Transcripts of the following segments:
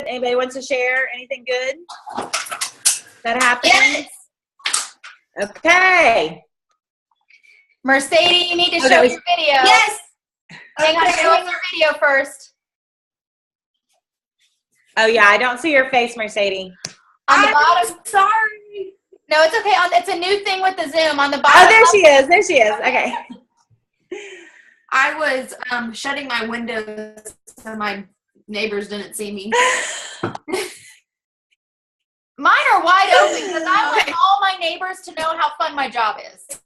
Anybody wants to share anything good that happened? Yes. Okay. Mercedes, you need to show your video. Yes. Hang on, show us your video first. Oh, yeah, I don't see your face, Mercedes. On the bottom. Sorry. No, it's okay. It's a new thing with the Zoom. On the bottom. Oh, there she is. There she is. Okay. I was shutting my windows so my neighbors didn't see me. Mine are wide open because I want all my neighbors to know how fun my job is.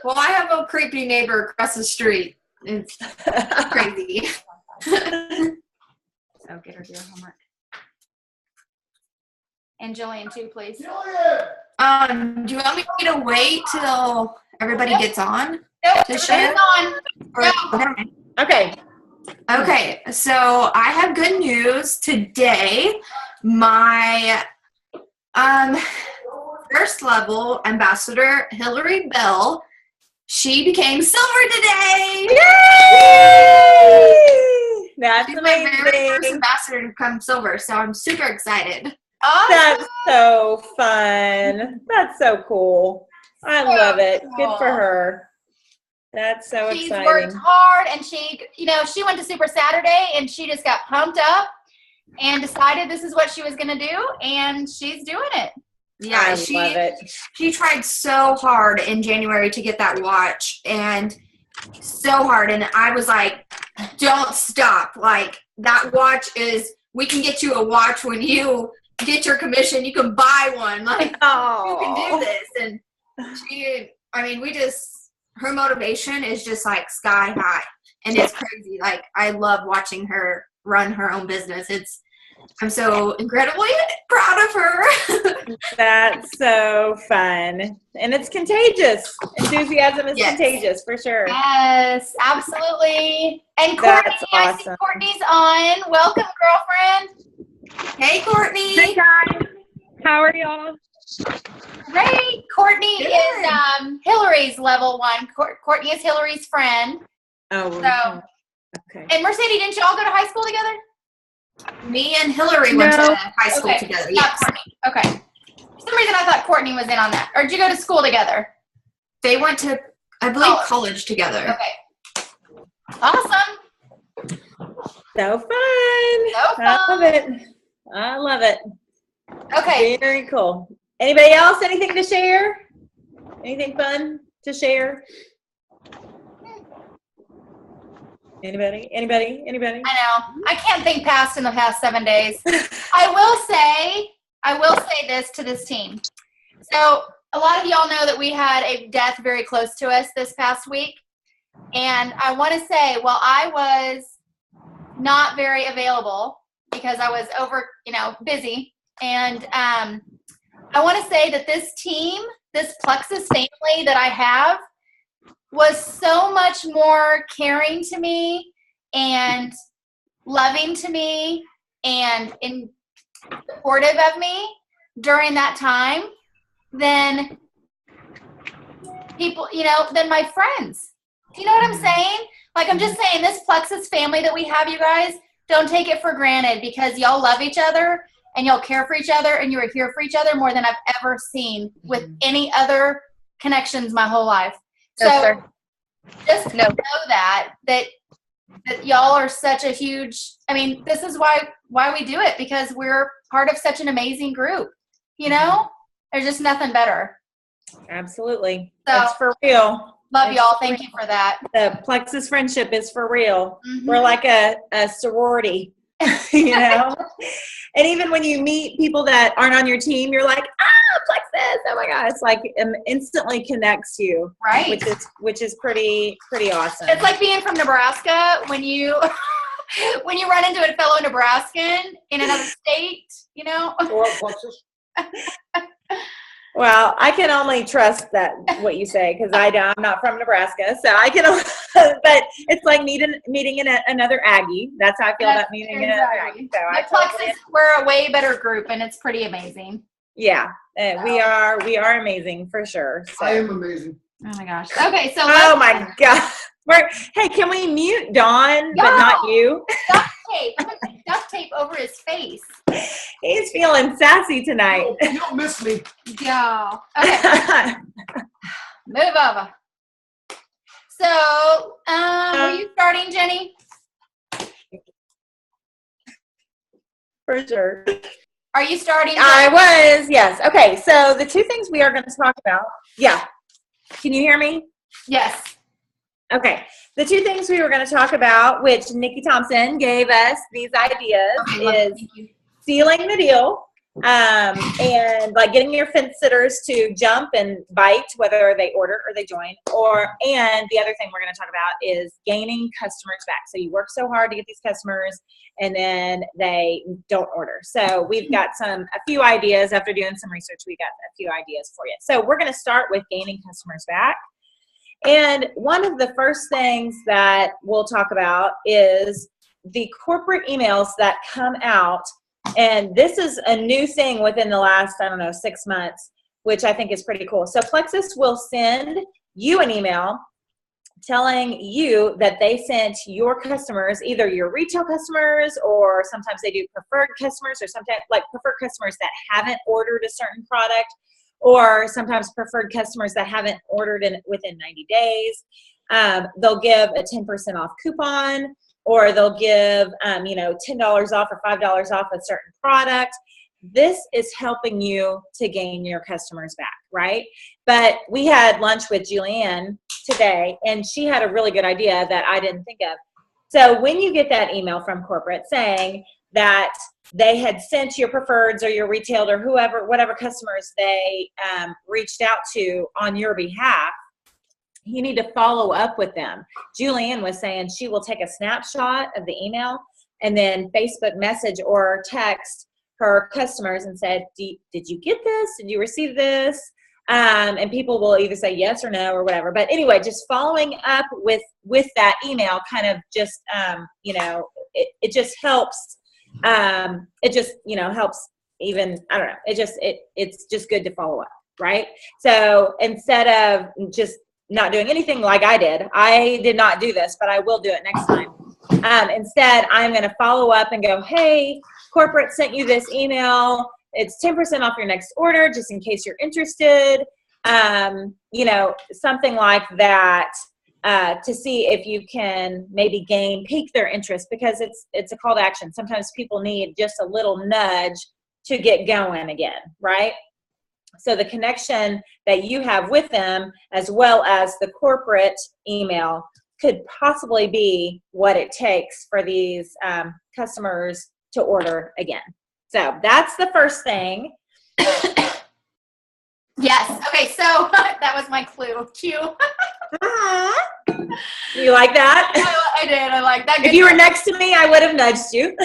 Well, I have a creepy neighbor across the street. It's crazy. So get her to your homework. And Jillian too, please. Do you want me to wait till everybody gets on Nope, to share? on. No. Okay. Okay, so I have good news today. My first level ambassador, Hillary Bell, she became silver today. Yay! That's She's my very first amazing. ambassador to become silver, so I'm super excited. Awesome. That's so fun. That's so cool. I love it. Good for her. That's so She's exciting. worked hard, and she went to Super Saturday, and she just got pumped up and decided this is what she was going to do, and she's doing it. Yeah, I love it. She tried so hard in January to get that watch, and so hard, and I was like, don't stop. Like, that watch we can get you a watch when you get your commission. You can buy one. Like, you can do this. And her motivation is just like sky high, and it's crazy. Like, I love watching her run her own business. I'm so incredibly proud of her. That's so fun. And it's contagious. Enthusiasm is contagious, for sure. Yes, absolutely. And Courtney, That's I see awesome. Courtney's on. Welcome, girlfriend. Hey, Courtney. Hey guys, how are y'all? Great. Courtney Good. is Hillary's level 1. Courtney is Hillary's friend. Oh, So, okay. and Mercedes, didn't you all go to high school together? Me and Hillary went to high school Okay, together. not Yes. Courtney. Okay. For some reason, I thought Courtney was in on that. Or did you go to school together? They went to, I believe, college together. Okay. Awesome. So fun. So I love fun. it. I love it. Okay. Very cool. Anybody else? Anything to share? Anything fun to share? Anybody? I know. I can't think past in the past 7 days. I will say this to this team. So a lot of y'all know that we had a death very close to us this past week. And I want to say, while I was not very available because I was busy. And I want to say that this team, this Plexus family that I have, was so much more caring to me and loving to me and supportive of me during that time than people, than my friends. Do you know what I'm saying? Like, I'm just saying, this Plexus family that we have, you guys, don't take it for granted, because y'all love each other and y'all care for each other and you are here for each other more than I've ever seen with any other connections my whole life. So just know that y'all are such a huge, this is why we do it, because we're part of such an amazing group. There's just nothing better. Absolutely. So, it's for real. Love y'all. Thank you for that. The Plexus friendship is for real. Mm-hmm. We're like a sorority, And even when you meet people that aren't on your team, you're like, Plexus, oh my God. It's like instantly connects you. Right. Which is pretty awesome. It's like being from Nebraska when you run into a fellow Nebraskan in another state, Or Plexus. Well, I can only trust what you say, because I'm not from Nebraska, so I can. But it's like meeting another Aggie. That's how I feel about meeting another Aggie. So we're a way better group, and it's pretty amazing. Yeah, we are amazing for sure. So. I am amazing. Oh my gosh. Okay, so oh my God. Hey, can we mute Dawn, but No. not you? Duct tape. I'm gonna put duct tape over his face. He's feeling sassy tonight. You don't miss me. Yeah. Okay. Move over. So, were you starting, Jenny? For sure. Are you starting? I was, yes. Okay, so the two things we are going to talk about. Yeah. Can you hear me? Yes. Okay. The two things we were going to talk about, which Nikki Thompson gave us these ideas, is Thank you. sealing the deal, and like getting your fence sitters to jump and bite, whether they order or they join, and the other thing we're going to talk about is gaining customers back. So you work so hard to get these customers and then they don't order. So we've got a few ideas. After doing some research, we got a few ideas for you. So we're going to start with gaining customers back. And one of the first things that we'll talk about is the corporate emails that come out. And this is a new thing within the last, 6 months, which I think is pretty cool. So Plexus will send you an email telling you that they sent your customers, either your retail customers, or sometimes they do preferred customers, or sometimes like preferred customers that haven't ordered a certain product, or sometimes preferred customers that haven't ordered within 90 days. They'll give a 10% off coupon, or they'll give, $10 off or $5 off a certain product. This is helping you to gain your customers back, right? But we had lunch with Julianne today, and she had a really good idea that I didn't think of. So when you get that email from corporate saying that they had sent your preferreds or your retail or whatever customers they reached out to on your behalf, you need to follow up with them. Julianne was saying she will take a snapshot of the email and then Facebook message or text her customers and said, did you get this? Did you receive this? And people will either say yes or no or whatever. But anyway, just following up with that email kind of just, it just helps. It just, helps even, I don't know, it's just good to follow up, right? So instead of just not doing anything like I did not do this, but I will do it next time. Instead, I'm going to follow up and go, hey, corporate sent you this email. It's 10% off your next order, just in case you're interested. Something like that, to see if you can maybe pique their interest, because it's a call to action. Sometimes people need just a little nudge to get going again, right? So the connection that you have with them, as well as the corporate email, could possibly be what it takes for these customers to order again. So that's the first thing. Yes. Okay. So that was my clue. Cue. You like that? I did. I like that. If you were next to me, I would have nudged you.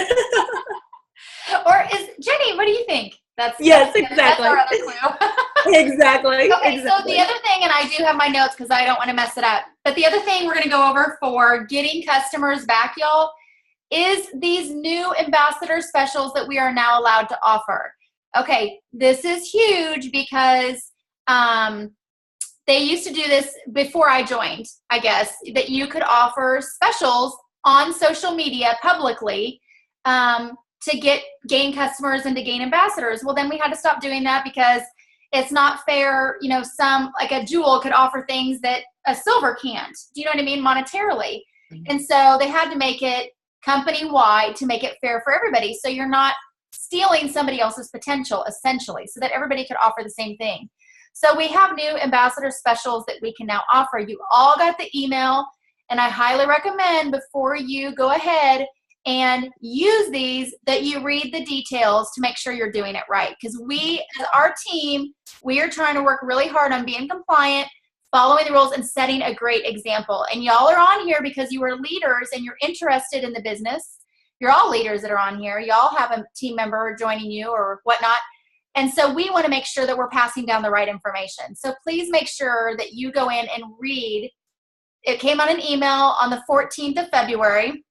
Or is Jenny? What do you think? Yes, exactly. That's our other clue. Exactly. Okay. Exactly. So the other thing, and I do have my notes because I don't want to mess it up. But the other thing we're going to go over for getting customers back, y'all, is these new ambassador specials that we are now allowed to offer. Okay, this is huge because they used to do this before I joined, I guess, that you could offer specials on social media publicly to gain customers and to gain ambassadors. Well, then we had to stop doing that because it's not fair. Some, like a jewel, could offer things that a silver can't. Do you know what I mean? Monetarily. Mm-hmm. And so they had to make it company-wide to make it fair for everybody. So you're not stealing somebody else's potential, essentially, so that everybody could offer the same thing. So we have new ambassador specials that we can now offer. You all got the email, and I highly recommend before you go ahead and use these that you read the details to make sure you're doing it right. Because we, as our team, we are trying to work really hard on being compliant, following the rules, and setting a great example. And y'all are on here because you are leaders and you're interested in the business. You're all leaders that are on here. Y'all have a team member joining you or whatnot. And so we want to make sure that we're passing down the right information. So please make sure that you go in and read. It came on an email on the 14th of February.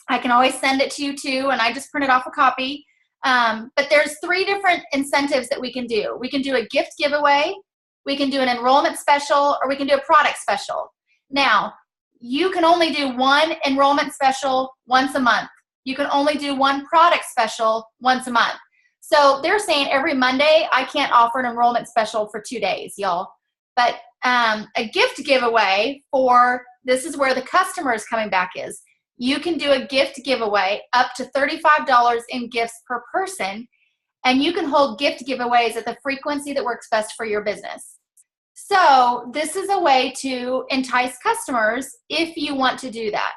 I can always send it to you too, and I just printed off a copy. But there's 3 different incentives that we can do. We can do a gift giveaway, we can do an enrollment special, or we can do a product special. Now, you can only do one enrollment special once a month. You can only do one product special once a month. So they're saying every Monday, I can't offer an enrollment special for 2 days, y'all. But a gift giveaway this is where the customer is coming back is. You can do a gift giveaway up to $35 in gifts per person, and you can hold gift giveaways at the frequency that works best for your business. So this is a way to entice customers if you want to do that.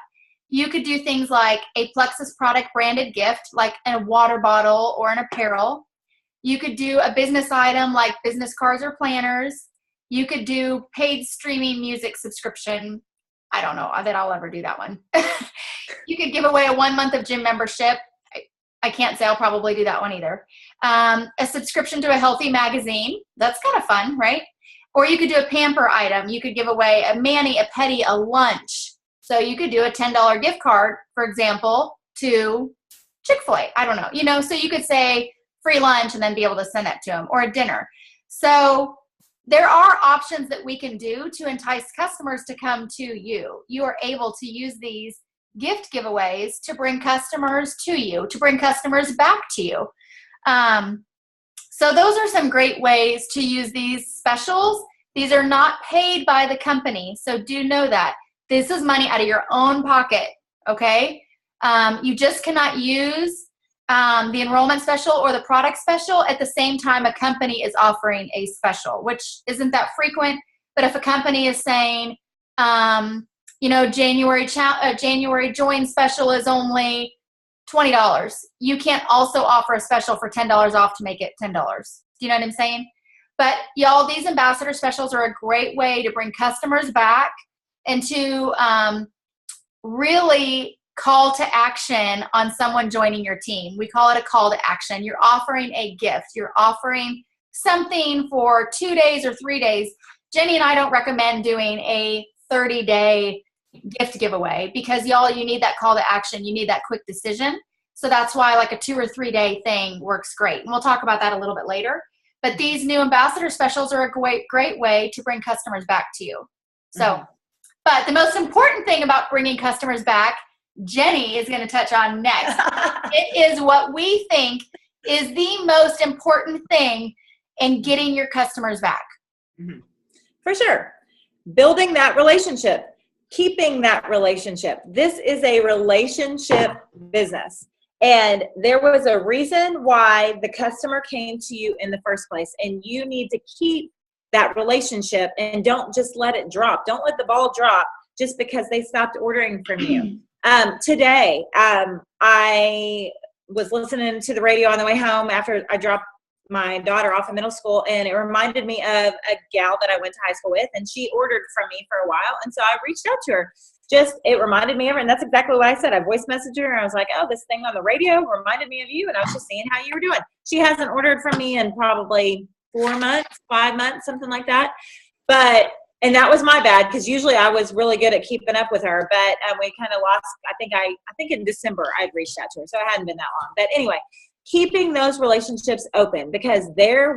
You could do things like a Plexus product branded gift, like a water bottle or an apparel. You could do a business item like business cards or planners. You could do paid streaming music subscription. I don't know that I'll ever do that one. You could give away a 1 month of gym membership. I can't say I'll probably do that one either. A subscription to a healthy magazine. That's kind of fun, right? Or you could do a pamper item. You could give away a mani, a pedi, a lunch. So you could do a $10 gift card, for example, to Chick-fil-A. I don't know. So you could say free lunch and then be able to send that to them, or a dinner. So there are options that we can do to entice customers to come to you. You are able to use these gift giveaways to bring customers to you, to bring customers back to you. So those are some great ways to use these specials. These are not paid by the company, so do know that. This is money out of your own pocket, okay? You just cannot use the enrollment special or the product special at the same time a company is offering a special, which isn't that frequent. But if a company is saying, January join special is only $20, you can't also offer a special for $10 off to make it $10. Do you know what I'm saying? But y'all, these ambassador specials are a great way to bring customers back and to really call to action on someone joining your team. We call it a call to action. You're offering a gift. You're offering something for 2 days or 3 days. Jenny and I don't recommend doing a 30-day gift giveaway because, y'all, you need that call to action. You need that quick decision. So that's why like a 2 or 3 day thing works great. And we'll talk about that a little bit later. But these new ambassador specials are a great way to bring customers back to you. So, But the most important thing about bringing customers back, Jenny is going to touch on next. It is what we think is the most important thing in getting your customers back. For sure. Building that relationship, keeping that relationship. This is a relationship business. And there was a reason why the customer came to you in the first place. And you need to keep that relationship and don't just let it drop. Don't let the ball drop just because they stopped ordering from you. Today, I was listening to the radio on the way home after I dropped my daughter off in middle school, and it reminded me of a gal that I went to high school with, and she ordered from me for a while, and so I reached out to her. It reminded me of her, and that's exactly what I said. I voice messaged her, and I was like, oh, this thing on the radio reminded me of you, and I was just seeing how you were doing. She hasn't ordered from me in probably 4 months, 5 months, something like that. And that was my bad because usually I was really good at keeping up with her, but we kind of lost. I think in December I'd reached out to her, so it hadn't been that long. But anyway, keeping those relationships open because there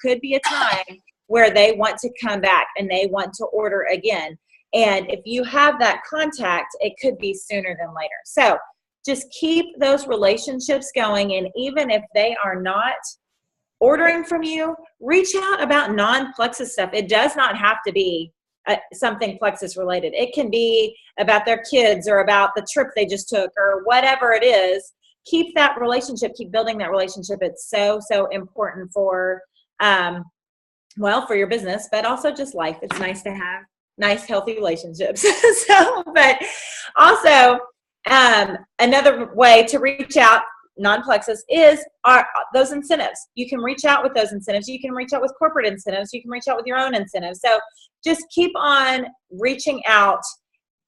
could be a time where they want to come back and they want to order again. And if you have that contact, it could be sooner than later. So just keep those relationships going, and even if they are not ordering from you, reach out about non-Plexus stuff. It does not have to be something Plexus related. It can be about their kids or about the trip they just took or whatever it is. Keep that relationship, keep building that relationship. It's so, so important for, for your business, but also just life. It's nice to have nice, healthy relationships. But also another way to reach out non-Plexus is those incentives. You can reach out with those incentives. You can reach out with corporate incentives. You can reach out with your own incentives. So just keep on reaching out,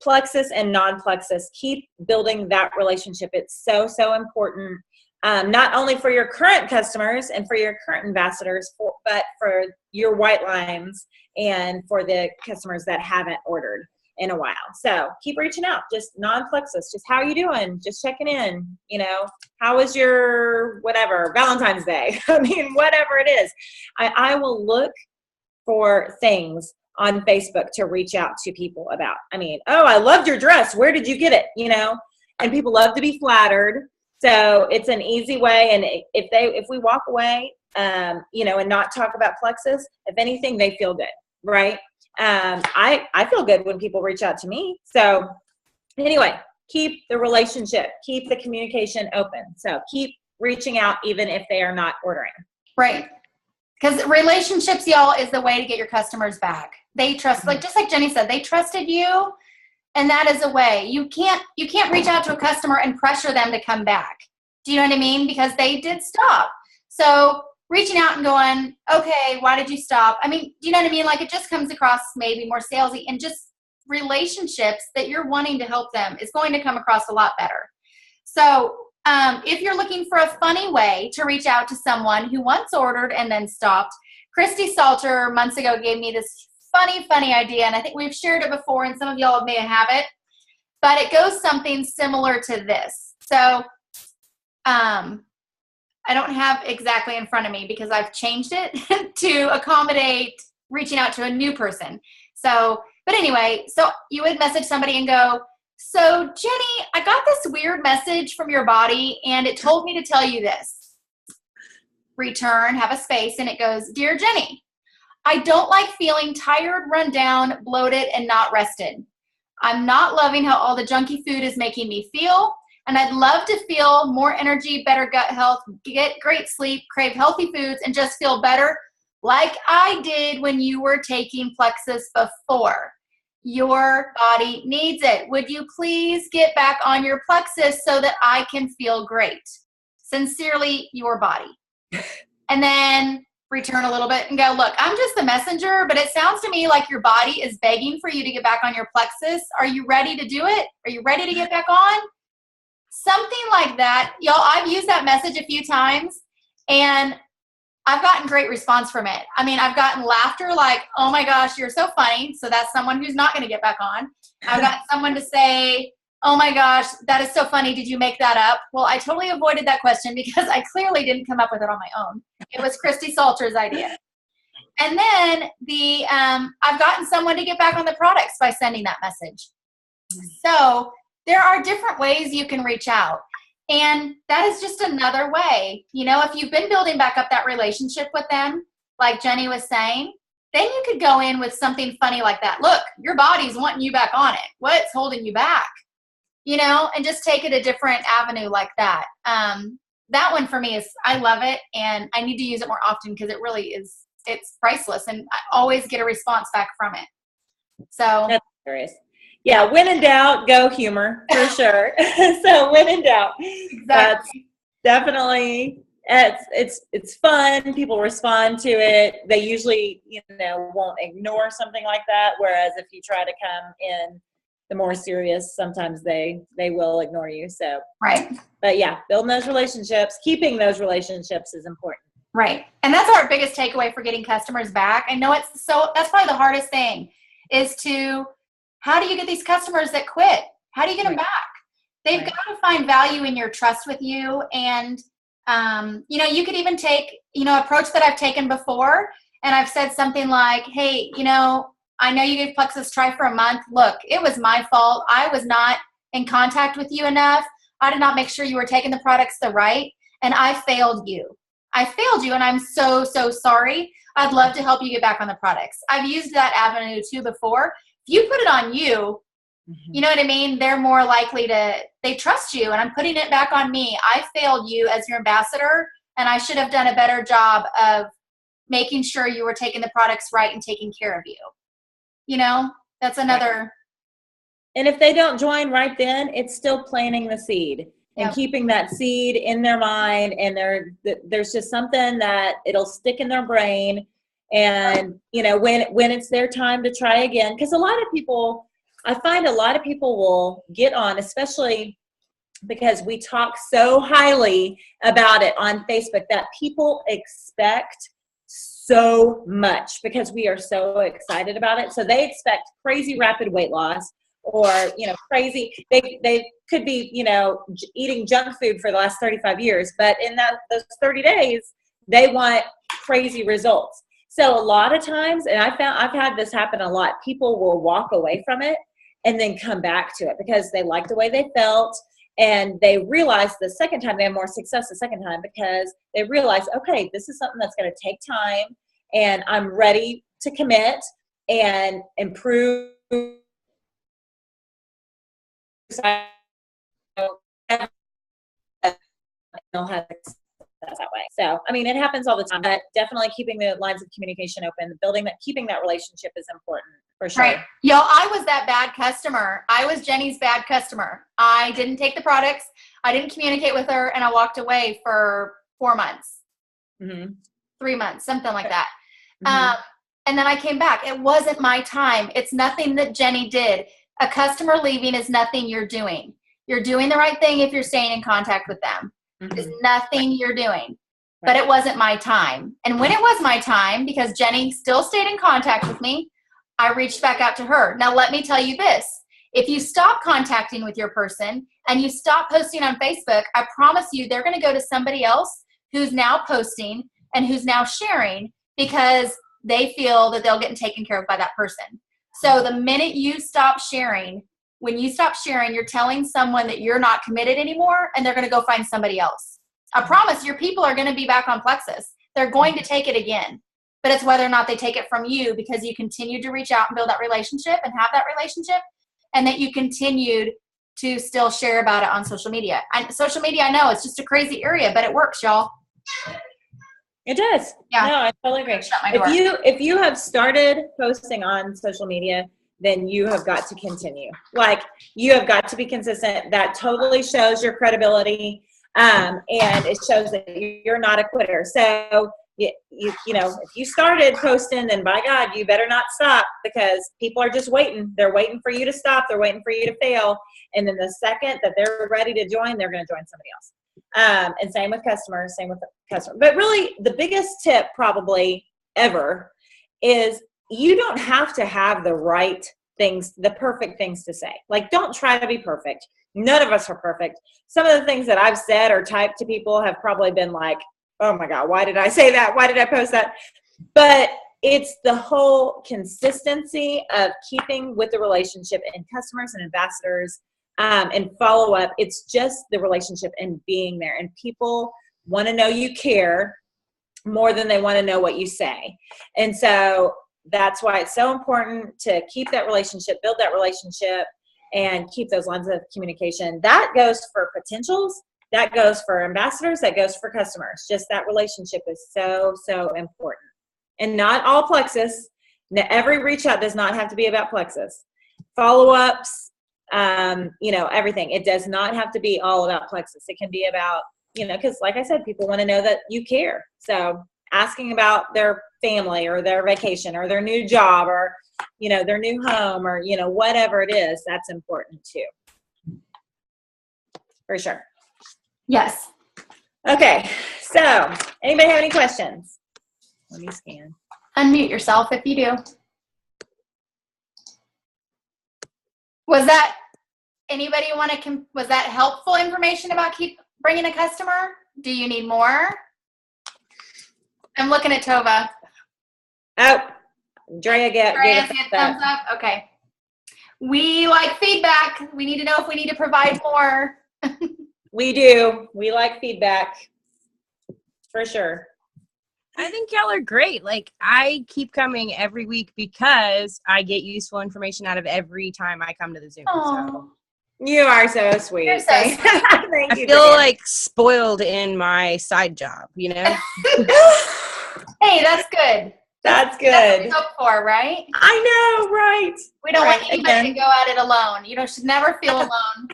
Plexus and non-Plexus. Keep building that relationship. It's so, so important, not only for your current customers and for your current ambassadors, but for your white lines and for the customers that haven't ordered in a while. So keep reaching out, just non-Plexus, just how are you doing? Just checking in, how was your whatever, Valentine's Day? I mean, whatever it is. I will look for things on Facebook to reach out to people about. I mean, oh, I loved your dress. Where did you get it? You know, and people love to be flattered. So it's an easy way. And if we walk away, you know, and not talk about Plexus, if anything, they feel good, right? I feel good when people reach out to me. So anyway, keep the relationship, keep the communication open. So keep reaching out even if they are not ordering. Right. Because relationships, y'all, is the way to get your customers back. They trust, like just like Jenny said, they trusted you, and that is a way. You can't reach out to a customer and pressure them to come back. Do you know what I mean? Because they did stop. So reaching out and going, okay, why did you stop? I mean, do you know what I mean? Like it just comes across maybe more salesy, and just relationships that you're wanting to help them is going to come across a lot better. So if you're looking for a funny way to reach out to someone who once ordered and then stopped, Christy Salter months ago gave me this funny idea, and I think we've shared it before, and some of y'all may have it, but it goes something similar to this. So I don't have exactly in front of me because I've changed it to accommodate reaching out to a new person. So, but anyway, so you would message somebody and go, so Jenny, I got this weird message from your body and it told me to tell you this. Return, have a space, and it goes, Dear Jenny, I don't like feeling tired, run down, bloated, and not rested. I'm not loving how all the junky food is making me feel, and I'd love to feel more energy, better gut health, get great sleep, crave healthy foods, and just feel better like I did when you were taking Plexus before. Your body needs it. Would you please get back on your Plexus so that I can feel great? Sincerely, your body. And then return a little bit and go, look, I'm just the messenger, but it sounds to me like your body is begging for you to get back on your Plexus. Are you ready to do it? Are you ready to get back on? Something like that. Y'all, I've used that message a few times, and I've gotten great response from it. I mean, I've gotten laughter like, oh my gosh, you're so funny. So that's someone who's not going to get back on. I've got someone to say, oh my gosh, that is so funny. Did you make that up? Well, I totally avoided that question because I clearly didn't come up with it on my own. It was Christy Salter's idea. And then I've gotten someone to get back on the products by sending that message. So there are different ways you can reach out. And that is just another way. You know, if you've been building back up that relationship with them, like Jenny was saying, then you could go in with something funny like that. Look, your body's wanting you back on it. What's holding you back? You know, and just take it a different avenue like that. That one for me is, I love it, and I need to use it more often because it really is, it's priceless, and I always get a response back from it. So that's hilarious. Yeah, when in doubt, go humor for sure. So when in doubt, exactly. That's definitely, it's fun. People respond to it. They usually, you know, won't ignore something like that. Whereas if you try to come in the more serious, sometimes they will ignore you. So right. But yeah, building those relationships, keeping those relationships is important. Right. And that's our biggest takeaway for getting customers back. I know that's probably the hardest thing is to, how do you get these customers that quit? How do you get them back? They've got to find value in your trust with you. And, you know, you could even take, you know, approach that I've taken before. And I've said something like, hey, you know, I know you gave Plexus a try for a month. Look, it was my fault. I was not in contact with you enough. I did not make sure you were taking the products and I failed you. And I'm so sorry. I'd love to help you get back on the products. I've used that avenue too before. If you put it on you, you know what I mean? They're more likely they trust you, and I'm putting it back on me. I failed you as your ambassador, and I should have done a better job of making sure you were taking the products right and taking care of you. You know, that's another. And if they don't join right then, it's still planting the seed and keeping that seed in their mind. And there's just something that it'll stick in their brain. And, you know, when it's their time to try again, because I find a lot of people will get on, especially because we talk so highly about it on Facebook, that people expect so much because we are so excited about it. So they expect crazy rapid weight loss, or, you know, crazy. They could be, you know, eating junk food for the last 35 years, but in those 30 days, they want crazy results. So a lot of times, and I've had this happen a lot, people will walk away from it and then come back to it because they like the way they felt. And they realize the second time they have more success the second time because they realize, okay, this is something that's going to take time and I'm ready to commit and improve. They'll have success that way. So, I mean, it happens all the time, but definitely keeping the lines of communication open, keeping that relationship is important for sure. Right. Yo, I was that bad customer. I was Jenny's bad customer. I didn't take the products. I didn't communicate with her, and I walked away for 4 months, 3 months, something like that. And then I came back. It wasn't my time. It's nothing that Jenny did. A customer leaving is nothing you're doing. You're doing the right thing if you're staying in contact with them. It's nothing you're doing. But it wasn't my time. And when it was my time, because Jenny still stayed in contact with me, I reached back out to her. Now, let me tell you this. If you stop contacting with your person and you stop posting on Facebook, I promise you they're going to go to somebody else who's now posting and who's now sharing because they feel that they'll get taken care of by that person. So the minute you stop sharing, when you stop sharing, you're telling someone that you're not committed anymore and they're going to go find somebody else. I promise your people are going to be back on Plexus. They're going to take it again. But it's whether or not they take it from you because you continued to reach out and build that relationship and have that relationship, and that you continued to still share about it on social media. And social media, I know, it's just a crazy area, but it works, y'all. It does. Yeah. No, I totally agree. Shut my door. If you have started posting on social media, then you have got to continue. Like, you have got to be consistent. That totally shows your credibility, and it shows that you're not a quitter. So you know, if you started posting, then by God, you better not stop because people are just waiting. They're waiting for you to stop. They're waiting for you to fail. And then the second that they're ready to join, they're going to join somebody else. And same with customers, But really, the biggest tip probably ever is you don't have to have the right things, the perfect things to say. Like, don't try to be perfect. None of us are perfect. Some of the things that I've said or typed to people have probably been like, oh my God, why did I say that? Why did I post that? But it's the whole consistency of keeping with the relationship and customers and ambassadors and follow up. It's just the relationship and being there. And people want to know you care more than they want to know what you say. And so that's why it's so important to keep that relationship, build that relationship, and keep those lines of communication. That goes for potentials. That goes for ambassadors. That goes for customers. Just that relationship is so, so important. And not all Plexus. Every reach out does not have to be about Plexus. Follow-ups, everything. It does not have to be all about Plexus. It can be about, because like I said, people want to know that you care. So asking about their family or their vacation or their new job or, their new home or, whatever it is, that's important too. For sure. Yes. Okay. So anybody have any questions? Let me scan. Unmute yourself if you do. Was that was that helpful information about keep bringing a customer? Do you need more? I'm looking at Tova. Oh, Drea gave a thumbs up. Okay. We like feedback. We need to know if we need to provide more. We do. We like feedback. For sure. I think y'all are great. Like, I keep coming every week because I get useful information out of every time I come to the Zoom. So. You are so sweet. You're so Thank I you, feel Drea. like spoiled in my side job, Hey, that's good. That's good. That's what we hope for, right? I know, right? We don't Right, want anybody to go at it alone. Should never feel alone.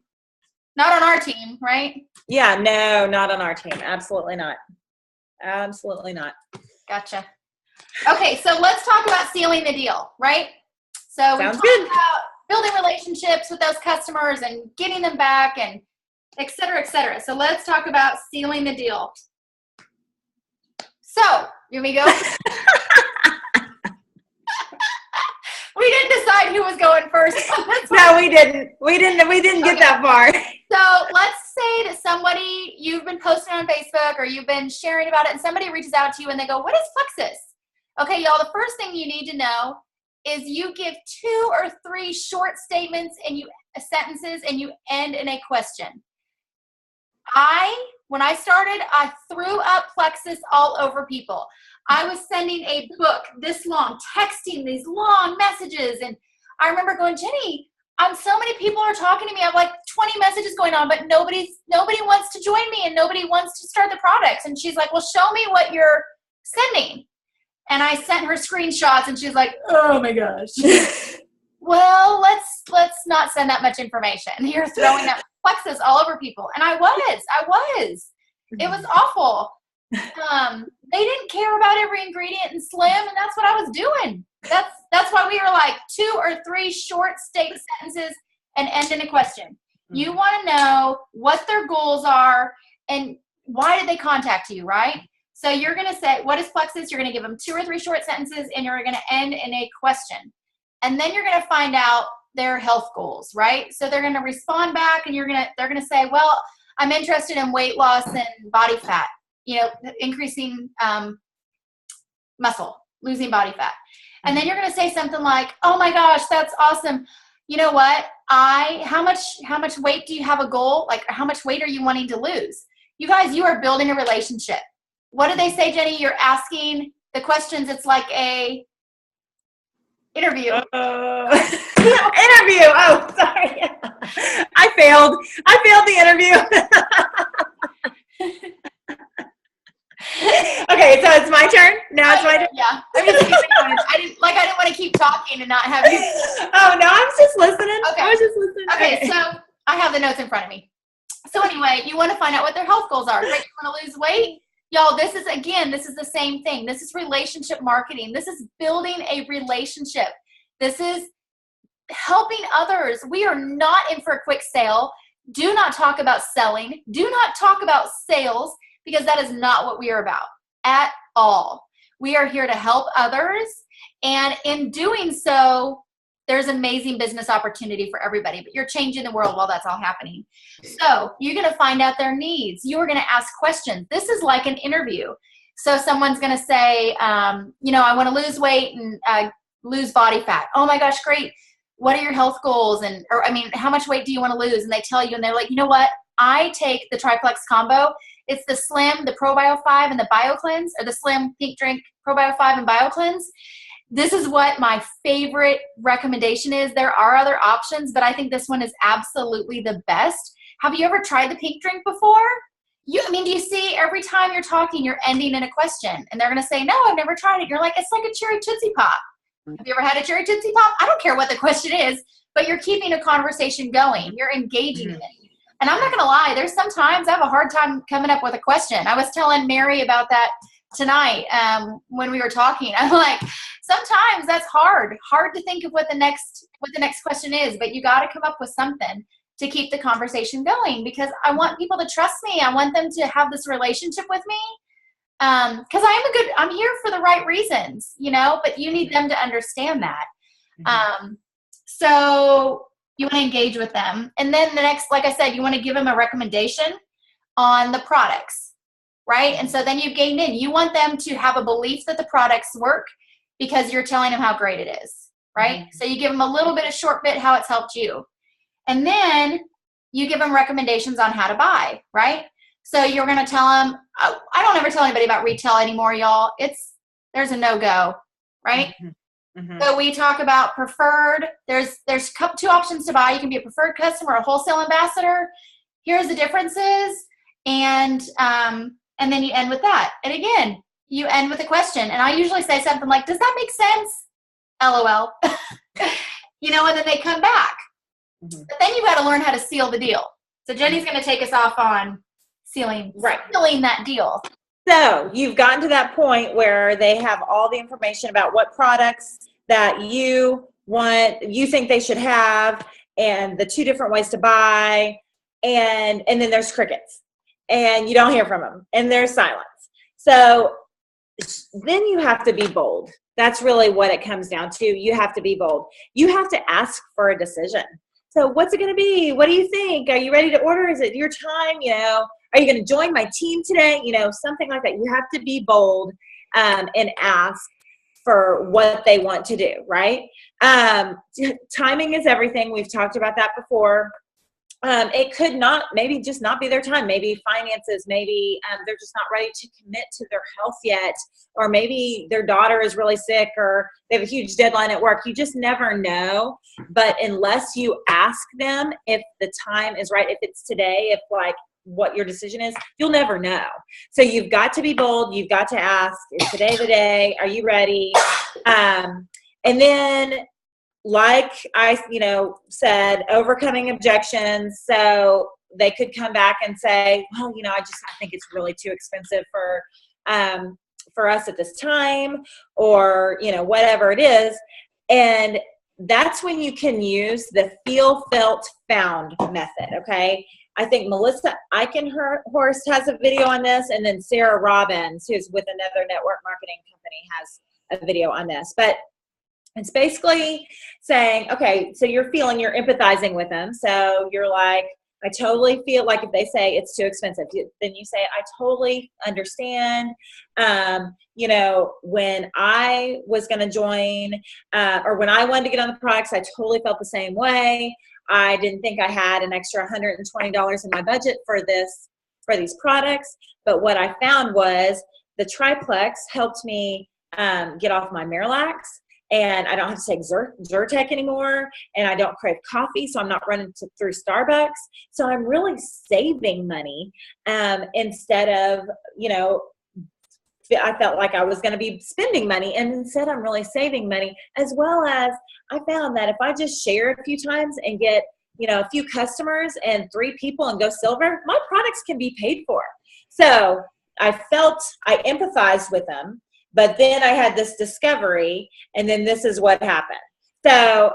Not on our team, right? Yeah, no, not on our team. Absolutely not. Absolutely not. Gotcha. Okay, so let's talk about sealing the deal, right? So we Sounds talked good. about building relationships with those customers and getting them back and et cetera, et cetera. So let's talk about sealing the deal. So, here we go. We didn't decide who was going first. No, we didn't. We didn't get that far. So let's say that somebody, you've been posting on Facebook or you've been sharing about it and somebody reaches out to you and they go, what is Plexus? Okay, y'all, the first thing you need to know is you give 2 or 3 short statements and sentences and you end in a question. When I started, I threw up Plexus all over people. I was sending a book this long, texting these long messages. And I remember going, Jenny, so many people are talking to me. I have like 20 messages going on, but nobody wants to join me and nobody wants to start the products. And she's like, well, show me what you're sending. And I sent her screenshots and she's like, oh my gosh. Well, let's not send that much information. You're throwing that Plexus all over people. And I was. It was awful. They didn't care about every ingredient in Slim, and that's what I was doing. That's why we were like 2 or 3 short sentences and end in a question. You want to know what their goals are and why did they contact you, right? So you're going to say, what is Plexus? You're going to give them 2 or 3 short sentences, and you're going to end in a question. And then you're going to find out their health goals, right? So they're going to respond back, and they're going to say, well, I'm interested in weight loss and body fat, increasing muscle, losing body fat. And then you're going to say something like, oh my gosh, that's awesome. You know what? How much weight do you have a goal? Like, how much weight are you wanting to lose? You guys, you are building a relationship. What did they say, Jenny? You're asking the questions. It's like a interview. Interview. Oh, sorry. I failed the interview. Okay, so it's my turn. Now it's my turn. Yeah. I'm just keeping honest. I didn't want to keep talking and not have you. Oh no, I was just listening. Okay. I was just listening. Okay, so I have the notes in front of me. So anyway, you want to find out what their health goals are. Right? You want to lose weight? Y'all, this is the same thing. This is relationship marketing. This is building a relationship. This is helping others. We are not in for a quick sale. Do not talk about selling. Do not talk about sales, because that is not what we are about at all. We are here to help others. And in doing so, there's amazing business opportunity for everybody, but you're changing the world while that's all happening. So you're going to find out their needs. You're going to ask questions. This is like an interview. So someone's going to say, I want to lose weight and lose body fat. Oh my gosh, great. What are your health goals? How much weight do you want to lose? And they tell you, and they're like, you know what? I take the triplex combo. It's the Slim, the ProBio 5, and the BioCleanse, or the Slim Pink Drink, ProBio 5, and BioCleanse. This is what my favorite recommendation is. There are other options, but I think this one is absolutely the best. Have you ever tried the pink drink before? Do you see every time you're talking, you're ending in a question, and they're going to say, no, I've never tried it. You're like, it's like a cherry Tootsie Pop. Have you ever had a cherry Tootsie Pop? I don't care what the question is, but you're keeping a conversation going. You're engaging in it. And I'm not going to lie, there's sometimes I have a hard time coming up with a question. I was telling Mary about that tonight when we were talking. I'm like, sometimes that's hard to think of what the next question is, but you got to come up with something to keep the conversation going, because I want people to trust me. I want them to have this relationship with me, because I'm here for the right reasons, but you need them to understand that. So you want to engage with them. And then the next, like I said, you want to give them a recommendation on the products, right? And so then you've gained in. You want them to have a belief that the products work because you're telling them how great it is, right? So you give them a little bit of short bit how it's helped you. And then you give them recommendations on how to buy, right? So you're going to tell them, I don't ever tell anybody about retail anymore, y'all. There's a no-go, right? So we talk about preferred. There's 2 options to buy. You can be a preferred customer or a wholesale ambassador. Here's the differences. And then you end with that. And again, you end with a question. And I usually say something like, does that make sense? LOL. And then they come back. But then you got to learn how to seal the deal. So Jenny's going to take us off on sealing that deal. So you've gotten to that point where they have all the information about what products that you think they should have, and the 2 different ways to buy, and then there's crickets, and you don't hear from them, and there's silence. So then you have to be bold. That's really what it comes down to. You have to be bold. You have to ask for a decision. So what's it going to be? What do you think? Are you ready to order? Is it your time? Are you going to join my team today? Something like that. You have to be bold and ask. for what they want to do, right? Timing is everything. We've talked about that before. It could not, maybe just not be their time. Maybe finances, maybe they're just not ready to commit to their health yet, or maybe their daughter is really sick, or they have a huge deadline at work. You just never know. But unless you ask them if the time is right, if it's today, if like what your decision is, you'll never know. So you've got to be bold. You've got to ask, is today the day? Are you ready? And then, like I, said, overcoming objections. So they could come back and say, well, I think it's really too expensive for us at this time, or, whatever it is. And that's when you can use the feel, felt, found method. Okay. I think Melissa Eichenhorst has a video on this, and then Sarah Robbins, who's with another network marketing company, has a video on this. But it's basically saying, okay, so you're empathizing with them. So you're like, I totally feel like, if they say it's too expensive, then you say, I totally understand. When I was going to join, or when I wanted to get on the products, I totally felt the same way. I didn't think I had an extra $120 in my budget for these products. But what I found was the triplex helped me get off my Miralax. And I don't have to take Zyrtec anymore, and I don't crave coffee, so I'm not running through Starbucks. So I'm really saving money instead of, I felt like I was going to be spending money, and instead I'm really saving money. As well as I found that if I just share a few times and get, a few customers and 3 people and go silver, my products can be paid for. So I empathized with them. But then I had this discovery, and then this is what happened. So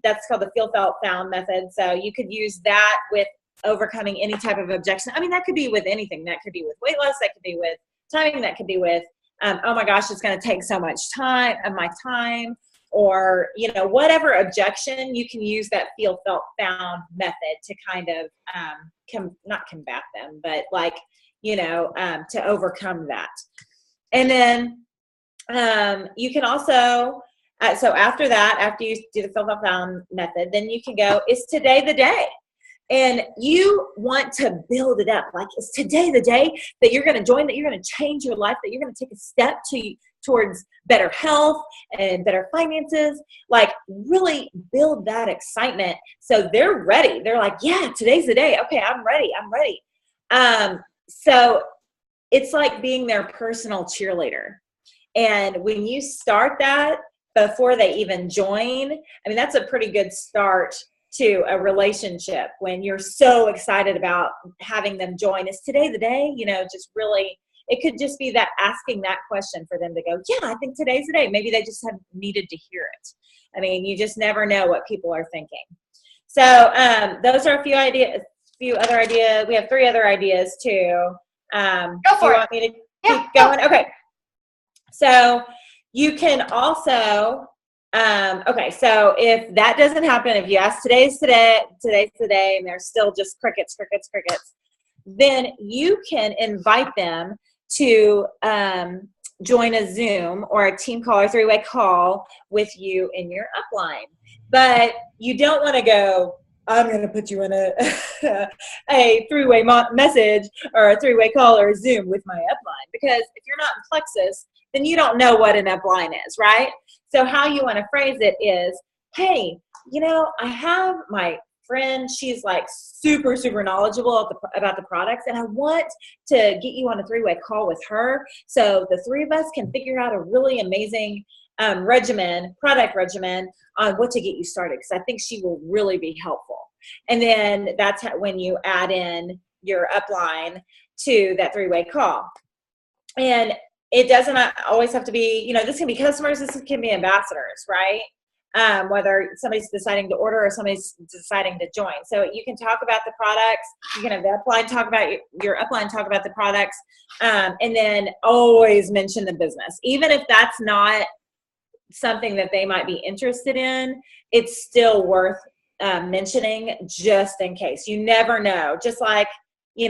that's called the feel, felt, found method. So you could use that with overcoming any type of objection. I mean, that could be with anything. That could be with weight loss. That could be with timing. That could be with, oh my gosh, it's going to take so much time of my time, or, whatever objection. You can use that feel, felt, found method to kind of not combat them, but like, to overcome that. And then you can also, so after that, after you do the feel, felt, found method, then you can go, is today the day? And you want to build it up. Like, is today the day that you're going to join, that you're going to change your life, that you're going to take a step towards better health and better finances? Like, really build that excitement. So they're ready. They're like, yeah, today's the day. Okay, I'm ready. So it's like being their personal cheerleader. And when you start that before they even join, I mean, that's a pretty good start to a relationship, when you're so excited about having them join. Is today the day? Just really, it could just be that asking that question for them to go, yeah, I think today's the day. Maybe they just have needed to hear it. I mean, you just never know what people are thinking. So those are a few other ideas. We have 3 other ideas too. Go for it. You want me to keep going? Okay. So you can also, okay, so if that doesn't happen, if you ask today's today, and there's still just crickets, then you can invite them to join a Zoom or a team call or 3-way call with you in your upline. But you don't want to go, I'm going to put you in a 3-way message or a 3-way call or a Zoom with my upline. Because if you're not in Plexus, then you don't know what an upline is, right? So how you want to phrase it is, hey, I have my friend, she's like super, super knowledgeable about the products, and I want to get you on a 3-way call with her so the 3 of us can figure out a really amazing product regimen on what to get you started, because I think she will really be helpful. And then that's when you add in your upline to that 3-way call. And it doesn't always have to be, this can be customers, this can be ambassadors, right? Whether somebody's deciding to order or somebody's deciding to join. So you can talk about the products. You can have the upline talk about your upline talk about the products, and then always mention the business. Even if that's not something that they might be interested in, it's still worth mentioning just in case. You never know. Just like,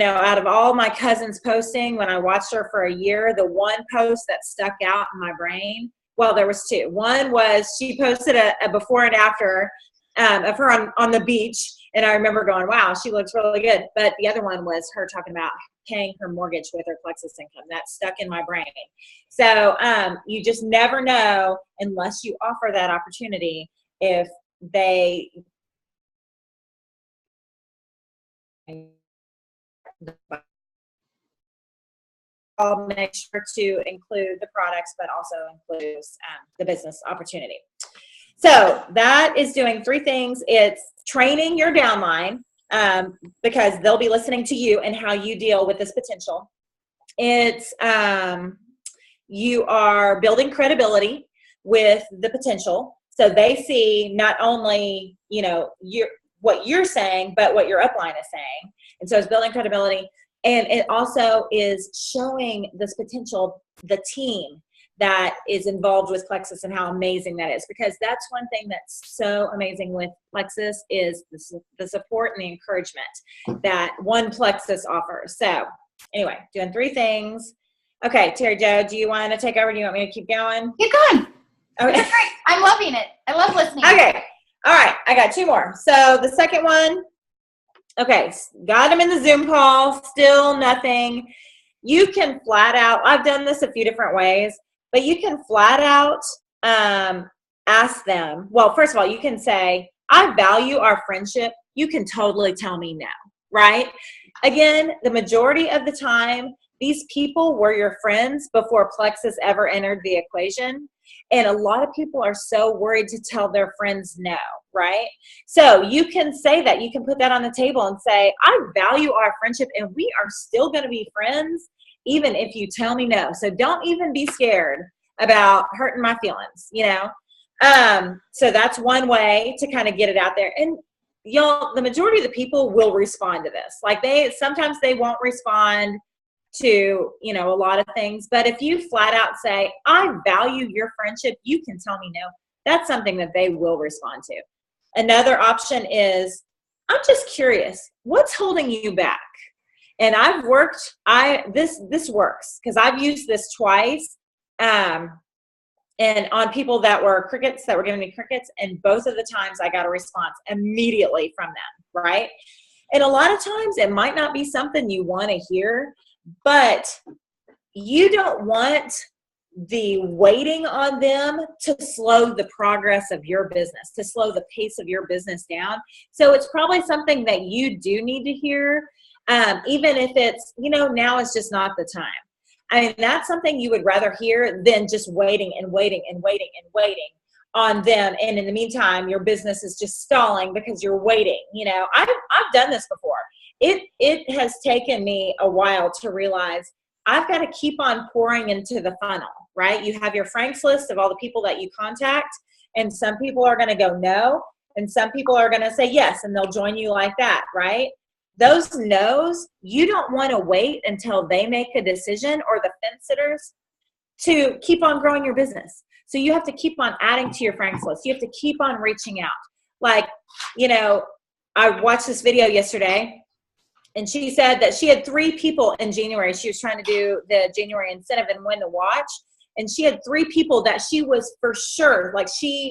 out of all my cousins posting, when I watched her for a year, the one post that stuck out in my brain well, there was two. One was she posted a before and after of her on the beach. And I remember going, wow, she looks really good. But the other one was her talking about paying her mortgage with her Plexus income. That stuck in my brain. So you just never know unless you offer that opportunity if they I'll make sure to include the products, but also includes the business opportunity. So that is doing three things. It's training your downline because they'll be listening to you and how you deal with this potential. It's you are building credibility with the potential, so they see not only what you're saying, but what your upline is saying. And so it's building credibility. And it also is showing this potential, the team that is involved with Plexus and how amazing that is. Because that's one thing that's so amazing with Plexus is the support and the encouragement that one Plexus offers. So anyway, doing three things. Okay, Terry Jo, do you want to take over? Do you want me to keep going? Keep going. Okay. That's great. I'm loving it. I love listening. Okay. All right. I got two more. So the second one, okay, got them in the Zoom call, still nothing. You can flat out, I've done this a few different ways, but you can flat out ask them. Well, first of all, you can say, I value our friendship. You can totally tell me no, right? Again, the majority of the time, these people were your friends before Plexus ever entered the equation. And a lot of people are so worried to tell their friends no, right? So you can say that. You can put that on the table and say, I value our friendship and we are still going to be friends even if you tell me no. So don't even be scared about hurting my feelings, So that's one way to kind of get it out there. And y'all, the majority of the people will respond to this. Like sometimes they won't respond to, a lot of things. But if you flat out say, I value your friendship, you can tell me no, that's something that they will respond to. Another option is, I'm just curious, what's holding you back? And I've worked, this works because I've used this twice and on people that were crickets, that were giving me crickets, and both of the times I got a response immediately from them, right? And a lot of times it might not be something you want to hear, but you don't want the waiting on them to slow the progress of your business, to slow the pace of your business down. So it's probably something that you do need to hear, even if it's, now is just not the time. I mean, that's something you would rather hear than just waiting and waiting and waiting and waiting on them. And in the meantime, your business is just stalling because you're waiting. I've done this before. It has taken me a while to realize I've got to keep on pouring into the funnel, right? You have your Franks list of all the people that you contact, and some people are going to go no, and some people are going to say yes, and they'll join you like that, right? Those no's, you don't want to wait until they make a decision or the fence sitters to keep on growing your business. So you have to keep on adding to your Franks list. You have to keep on reaching out. Like, I watched this video yesterday, and she said that she had 3 people in January. She was trying to do the January incentive and win the watch. And she had 3 people that she was for sure, like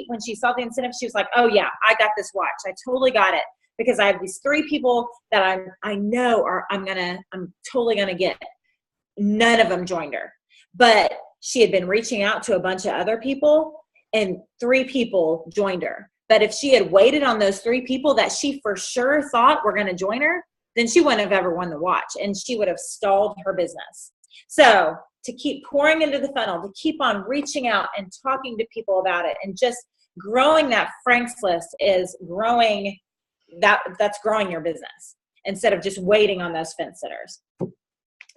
when she saw the incentive, she was like, oh yeah, I got this watch. I totally got it because I have these 3 people that I know I'm totally going to get. None of them joined her, but she had been reaching out to a bunch of other people and 3 people joined her. But if she had waited on those 3 people that she for sure thought were going to join her, then she wouldn't have ever won the watch and she would have stalled her business. So to keep pouring into the funnel, to keep on reaching out and talking to people about it and just growing that Franks list is growing, that's growing your business instead of just waiting on those fence sitters.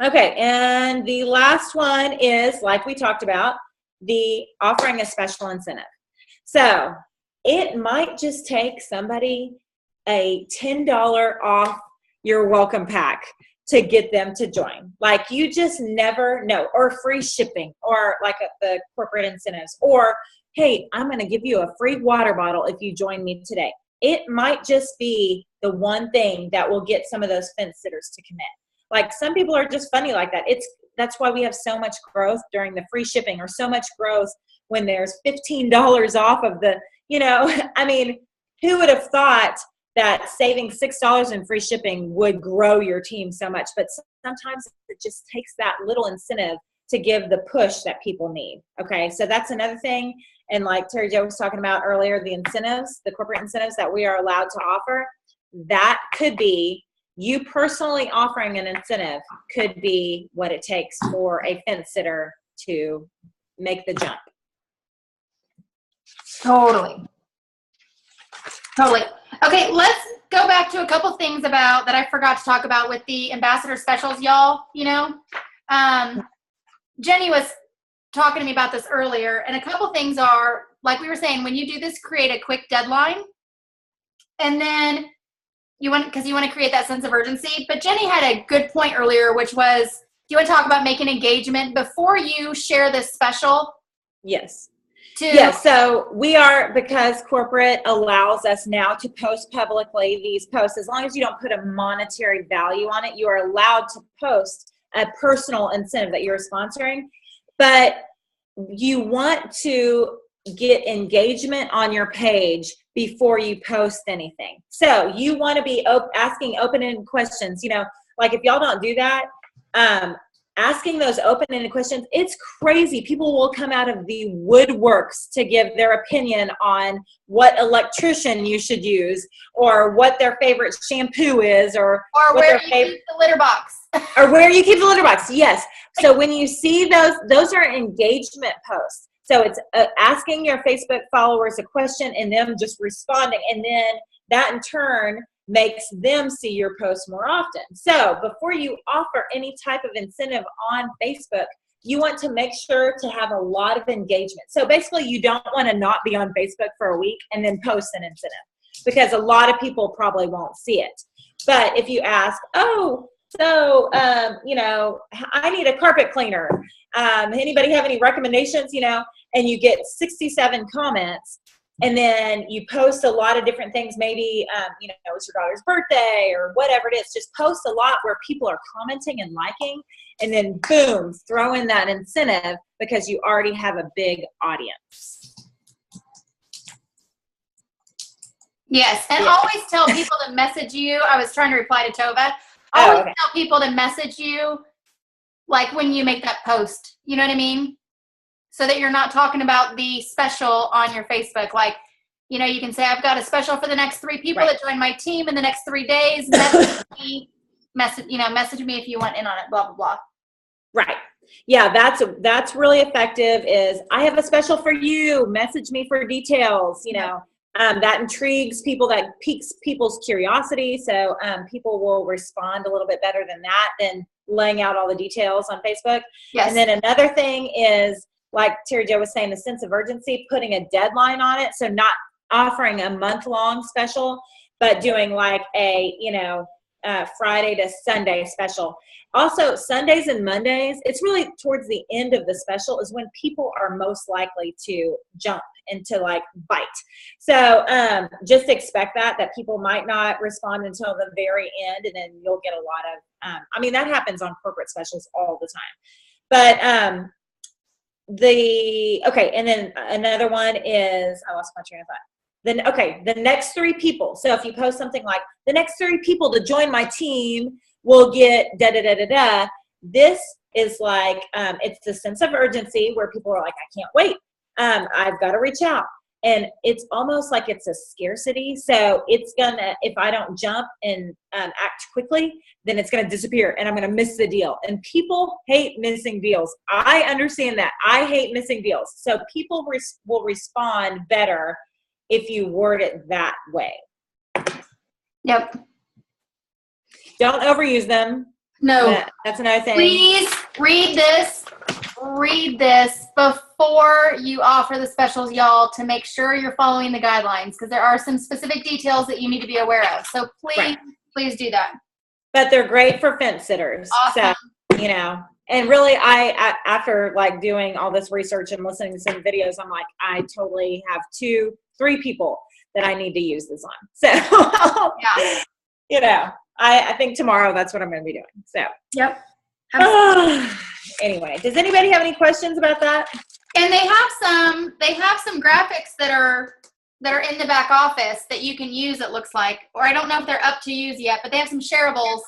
Okay, and the last one is, like we talked about, the offering a special incentive. So it might just take somebody a $10 off your welcome pack to get them to join. Like, you just never know. Or free shipping, or like the corporate incentives, or hey, I'm going to give you a free water bottle if you join me today. It might just be the one thing that will get some of those fence sitters to commit. Like, some people are just funny like that. It's that's why we have so much growth during the free shipping, or so much growth when there's $15 off of the, I mean, who would have thought that saving $6 in free shipping would grow your team so much? But sometimes it just takes that little incentive to give the push that people need. Okay, so that's another thing. And like Terry Jo was talking about earlier, the incentives, the corporate incentives that we are allowed to offer, that could be you personally offering an incentive could be what it takes for a fence sitter to make the jump. Totally. Okay, let's go back to a couple things that I forgot to talk about with the ambassador specials, y'all. Jenny was talking to me about this earlier, and a couple things are, like we were saying, when you do this, create a quick deadline, and then you want to create that sense of urgency. But Jenny had a good point earlier, which was, do you want to talk about making engagement before you share this special? Yes. Yes, so we are, because corporate allows us now to post publicly these posts, as long as you don't put a monetary value on it, you are allowed to post a personal incentive that you're sponsoring. But you want to get engagement on your page before you post anything. So you want to be asking open-ended questions. Like if y'all don't do that, asking those open-ended questions, it's crazy. People will come out of the woodworks to give their opinion on what electrician you should use, or what their favorite shampoo is, or where you keep the litter box. Or where you keep the litter box, yes. So when you see those are engagement posts. So it's asking your Facebook followers a question and them just responding, and then that in turn makes them see your posts more often. So before you offer any type of incentive on Facebook, you want to make sure to have a lot of engagement. So basically, you don't want to not be on Facebook for a week and then post an incentive, because a lot of people probably won't see it. But if you ask, I need a carpet cleaner. Anybody have any recommendations? And you get 67 comments, and then you post a lot of different things. Maybe, it's your daughter's birthday or whatever it is. Just post a lot where people are commenting and liking, and then boom, throw in that incentive because you already have a big audience. Yes, and always tell people to message you. I was trying to reply to Tova. Always tell people to message you, like when you make that post. You know what I mean? So that you're not talking about the special on your Facebook. Like, you can say, I've got a special for the next 3 people that join my team in the next 3 days. Message me if you want in on it, blah, blah, blah. Right. Yeah, that's really effective. Is I have a special for you. Message me for details. That intrigues people, that piques people's curiosity. So people will respond a little bit better than laying out all the details on Facebook. Yes. And then another thing is, like Terry Jo was saying, the sense of urgency, putting a deadline on it. So not offering a month-long special, but doing like a, Friday to Sunday special. Also, Sundays and Mondays, it's really towards the end of the special is when people are most likely to jump and to like bite. So just expect that people might not respond until the very end, and then you'll get a lot of, that happens on corporate specials all the time. But and then another one is, I lost my train of thought. Then, the next 3 people. So if you post something like, the next 3 people to join my team will get da-da-da-da-da, this is like, it's the sense of urgency where people are like, I can't wait. I've got to reach out. And it's almost like it's a scarcity. So it's if I don't jump and act quickly, then it's going to disappear and I'm going to miss the deal. And people hate missing deals. I understand that. I hate missing deals. So people will respond better if you word it that way. Yep. Don't overuse them. No. That's another thing. Please read this before you offer the specials, y'all, to make sure you're following the guidelines, because there are some specific details that you need to be aware of. So please do that. But they're great for fence sitters. Awesome. So, and really I after like doing all this research and listening to some videos, I'm like, I totally have 2-3 people that I need to use this on. So, yeah. I think tomorrow that's what I'm going to be doing. So, yep. Anyway, does anybody have any questions about that? And they have some graphics that are in the back office that you can use, it looks like. Or I don't know if they're up to use yet, but they have some shareables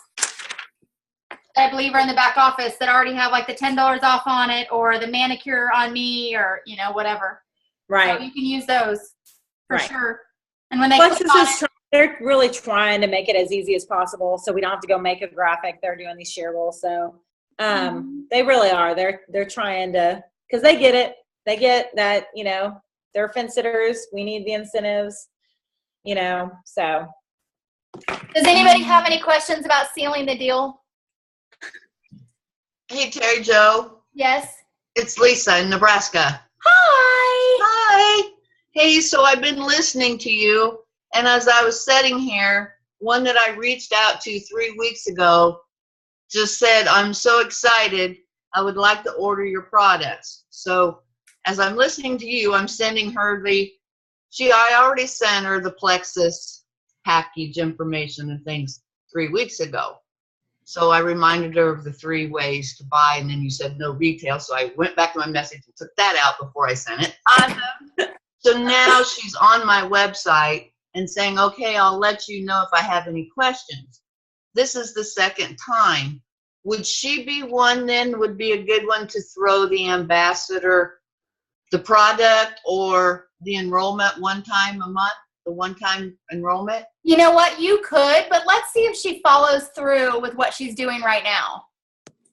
that I believe are in the back office that already have like the $10 off on it, or the manicure on me, or whatever. Right. So you can use those for Right. sure. And when they Plus, click on it, they're really trying to make it as easy as possible, so we don't have to go make a graphic. They're doing these shareables, so they really are. They're trying to, because they get it. They get that they're fence sitters. We need the incentives, so. does anybody have any questions about sealing the deal? Hey, Terry Joe. Yes. It's Lisa in Nebraska. Hi. Hi. Hey, so I've been listening to you, and as I was sitting here, one that I reached out to 3 weeks ago just said, I'm so excited. I would like to order your products. So as I'm listening to you, I'm sending her I already sent her the Plexus package information and things 3 weeks ago. So I reminded her of the 3 ways to buy, and then you said no retail. So I went back to my message and took that out before I sent it. Awesome. So now she's on my website and saying, okay, I'll let you know if I have any questions. This is the second time. Would she be one then, would be a good one to throw the ambassador, the product, or the enrollment one time a month, the one-time enrollment? You know what? You could, but let's see if she follows through with what she's doing right now.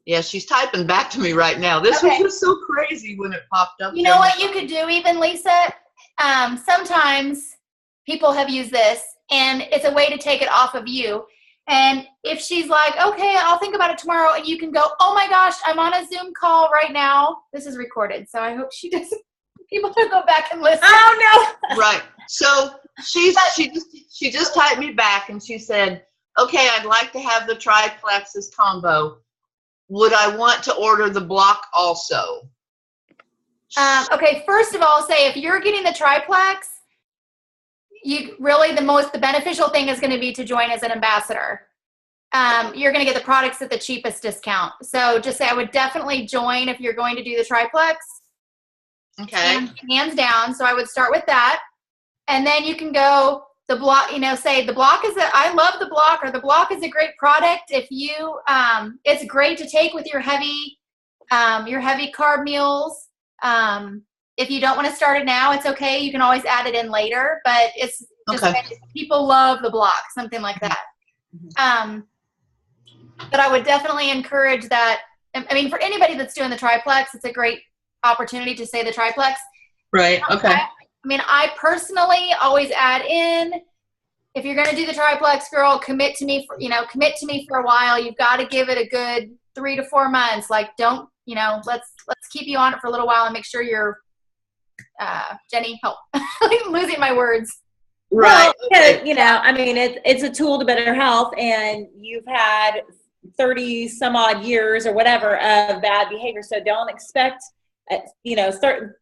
Yeah, she's typing back to me right now. This was just so crazy when it popped up. You know what you could do even, Lisa? Sometimes people have used this, and it's a way to take it off of you. And if she's like, okay, I'll think about it tomorrow, and you can go, oh my gosh, I'm on a Zoom call right now. This is recorded, so I hope she doesn't. People don't go back and listen. Oh no! Right. So she just typed me back, and she said, okay, I'd like to have the triplexes combo. Would I want to order the block also? Okay, first of all, say if you're getting the triplex, you really the beneficial thing is going to be to join as an ambassador. You're going to get the products at the cheapest discount. So just say I would definitely join if you're going to do the triplex. Okay. Hands down. So I would start with that, and then you can go the block. Say the block I love the block, or the block is a great product. If you, it's great to take with your heavy carb meals. If you don't want to start it now, it's okay. You can always add it in later, but it's just people love the block, something like that. But I would definitely encourage that. I mean, for anybody that's doing the triplex, it's a great opportunity to say the triplex. Right. Okay. I personally always add in, if you're going to do the triplex, girl, commit to me for a while. You've got to give it a good 3 to 4 months. Like, don't, let's keep you on it for a little while and make sure you're, Jenny, help. I'm losing my words. Right. Well, it's a tool to better health, and you've had 30 some odd years or whatever of bad behavior. So don't expect,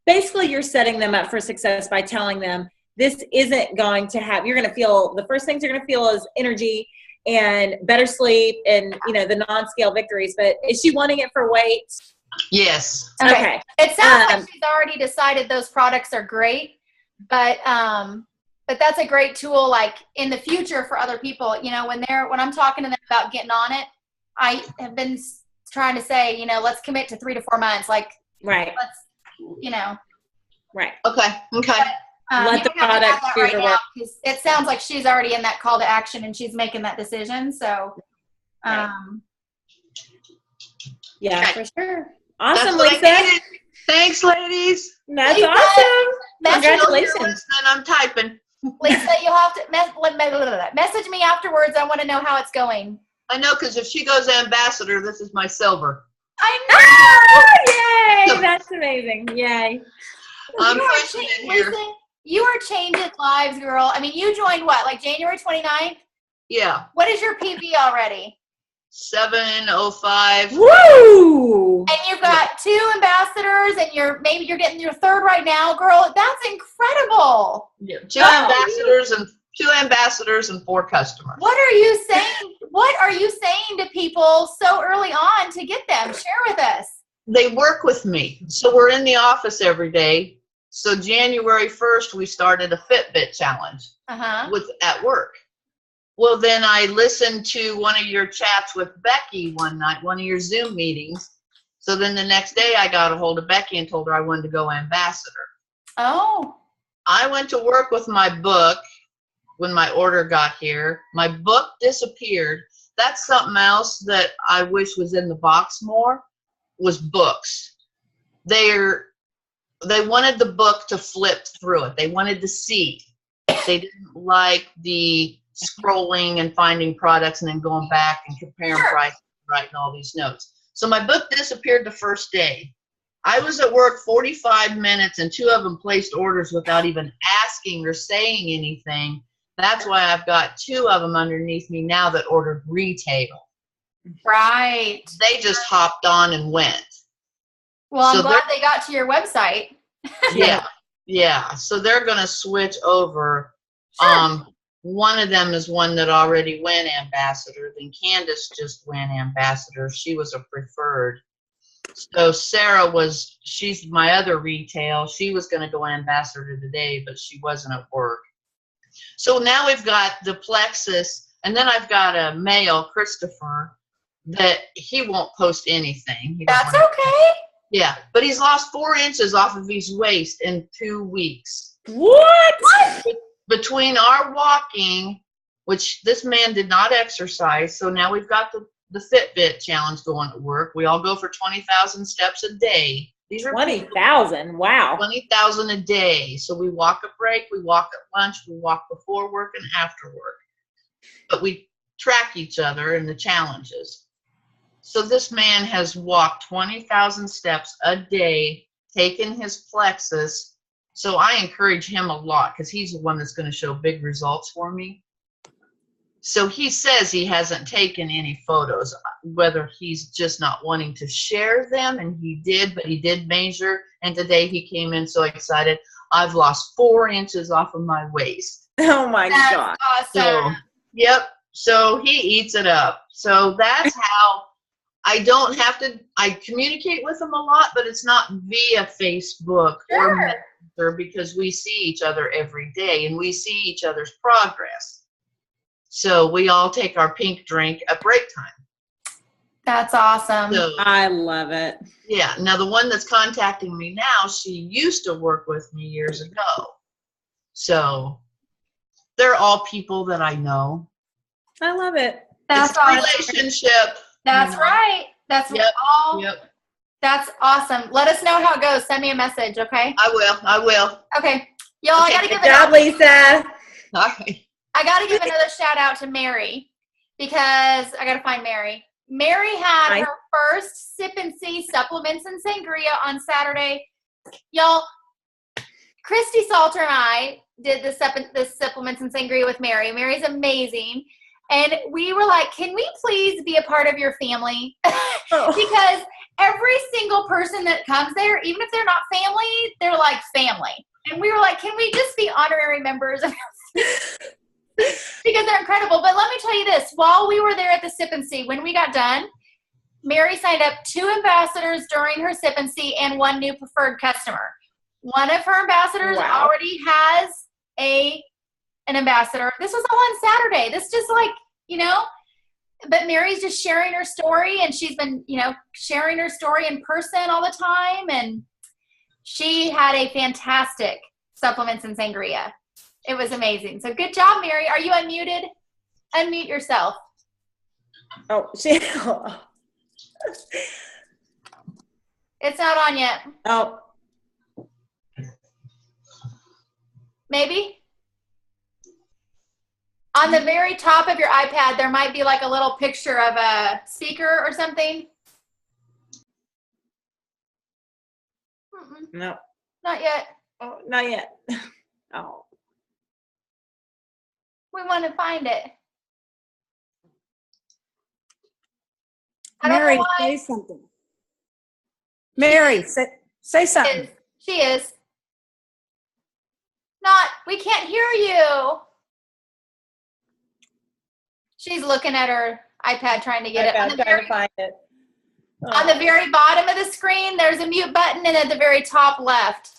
basically you're setting them up for success by telling them this isn't going to have, you're going to feel, the first things you're going to feel is energy and better sleep and, the non-scale victories. But is she wanting it for weight? Yes. Okay. It sounds like she's already decided those products are great, but that's a great tool, like in the future for other people. When I'm talking to them about getting on it, I have been trying to say, let's commit to 3 to 4 months. Like, right. Let's, Right. Okay. Let the product do right the now, work. 'cause it sounds like she's already in that call to action and she's making that decision. So, yeah, for sure. Awesome, That's what I Lisa. needed. Thanks, ladies. That's Lisa, awesome. Congratulations. Listening, I'm typing. Lisa, you'll have to message me afterwards. I want to know how it's going. I know, because if she goes ambassador, this is my silver. I know. Oh, yay! That's amazing. Yay. I'm pushing it here. Listen, you are changing lives, girl. I mean, you joined what, like January 29th? Yeah. What is your PV already? 705. Woo! And you've got 2 ambassadors, and maybe you're getting your 3rd right now, girl. That's incredible. Yeah. 2 ambassadors and 2 ambassadors and 4 customers. What are you saying? What are you saying to people so early on to get them? Share with us. They work with me. So we're in the office every day. So January 1st, we started a Fitbit challenge at work. Well, then I listened to one of your chats with Becky one night, one of your Zoom meetings. So then the next day I got a hold of Becky and told her I wanted to go ambassador. Oh. I went to work with my book when my order got here. My book disappeared. That's something else that I wish was in the box more, was books. They wanted the book to flip through it. They wanted to see. They didn't like the scrolling and finding products and then going back and comparing prices, writing all these notes. So my book disappeared the first day. I was at work 45 minutes and 2 of them placed orders without even asking or saying anything. That's why I've got 2 of them underneath me now that ordered retail. Right. They just hopped on and went. Well, I'm glad they got to your website. Yeah. So they're going to switch over. Sure. One of them is one that already went ambassador. Then Candace just went ambassador. She was a preferred. So Sarah she's my other retail. She was going to go ambassador today, but she wasn't at work. So now we've got the Plexus, and then I've got a male, Christopher, that he won't post anything. That's okay. Yeah, but he's lost 4 inches off of his waist in 2 weeks. What? Between our walking, which this man did not exercise, so now we've got the Fitbit challenge going at work. We all go for 20,000 steps a day. These are 20,000. Wow. 20,000 a day. So we walk at break, we walk at lunch, we walk before work and after work. But we track each other in the challenges. So this man has walked 20,000 steps a day, taken his Plexus. So I encourage him a lot because he's the one that's going to show big results for me. So he says he hasn't taken any photos, whether he's just not wanting to share them, and he did, but he did measure, and today he came in so excited. I've lost 4 inches off of my waist. Oh my God. Awesome. So, so he eats it up. So that's how I communicate with him a lot, but it's not via Facebook or Messenger because we see each other every day and we see each other's progress. So we all take our pink drink at break time. That's awesome. So, I love it. Yeah. Now the one that's contacting me now, she used to work with me years ago. So they're all people that I know. I love it. That's it's a relationship. That's right. That's all. Yep. That's awesome. Let us know how it goes. Send me a message, okay? I will. Okay. Y'all, I gotta give Good job, Lisa. All right. I got to give another shout out to Mary because I got to find Mary. Mary had her first Sip and See supplements and sangria on Saturday. Y'all, Christy Salter and I did the supplements and sangria with Mary. Mary's amazing. And we were like, can we please be a part of your family? Because every single person that comes there, even if they're not family, they're like family. And we were like, can we just be honorary members of because they're incredible. But let me tell you this, while we were there at the Sip and See, when we got done, Mary signed up 2 ambassadors during her Sip and See and 1 new preferred customer. One of her ambassadors already has an ambassador. This was all on Saturday. This just but Mary's just sharing her story, and she's been, sharing her story in person all the time, and she had a fantastic supplements and sangria. It was amazing. So good job, Mary. Are you unmuted? Unmute yourself. Oh, It's not on yet. Oh. Maybe? On the very top of your iPad, there might be like a little picture of a speaker or something. No. Not yet. Oh, not yet. Oh. We want to find it. Mary, say something. Mary, say something. She is. We can't hear you. She's looking at her iPad trying to get it. I'm trying to find it. On the very bottom of the screen, there's a mute button, and at the very top left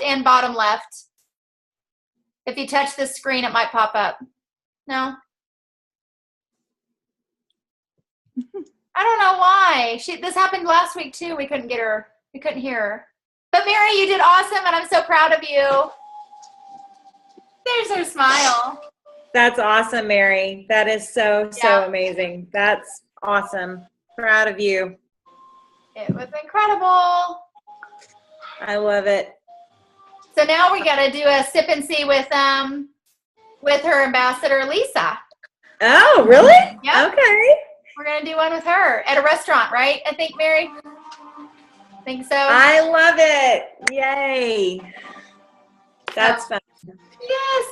and bottom left. If you touch the screen, it might pop up. No? I don't know why. This happened last week too. We couldn't get her. We couldn't hear her. But Mary, you did awesome, and I'm so proud of you. There's her smile. That's awesome, Mary. That is so amazing. That's awesome. Proud of you. It was incredible. I love it. So now we got to do a sip and see with her ambassador, Lisa. Oh, really? Yep. Okay. We're going to do one with her at a restaurant, right? I think, Mary? I think so. I love it. Yay. That's fun. Yes.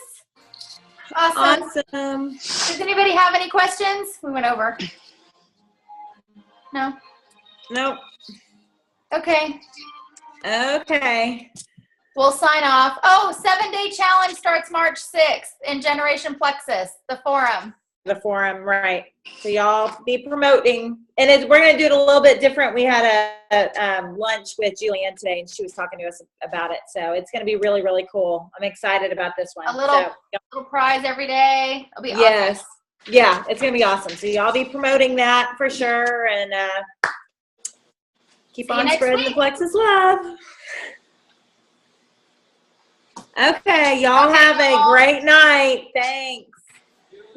Awesome. Awesome. Does anybody have any questions? We went over. No? Nope. Okay. Okay. We'll sign off. Oh, 7-day challenge starts March 6th in Generation Plexus, the forum. The forum, right. So y'all be promoting. And we're going to do it a little bit different. We had a lunch with Julianne today, and she was talking to us about it. So it's going to be really, really cool. I'm excited about this one. A little prize every day. It'll be awesome. Yes. Yeah, it's going to be awesome. So y'all be promoting that for sure. And keep on spreading the Plexus love. Okay, y'all have a great night. Thanks.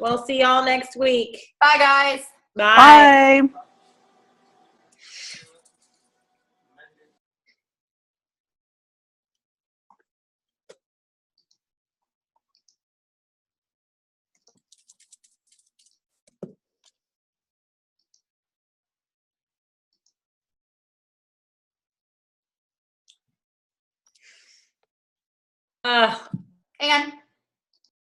We'll see y'all next week. Bye, guys. Bye. Bye. Uh, And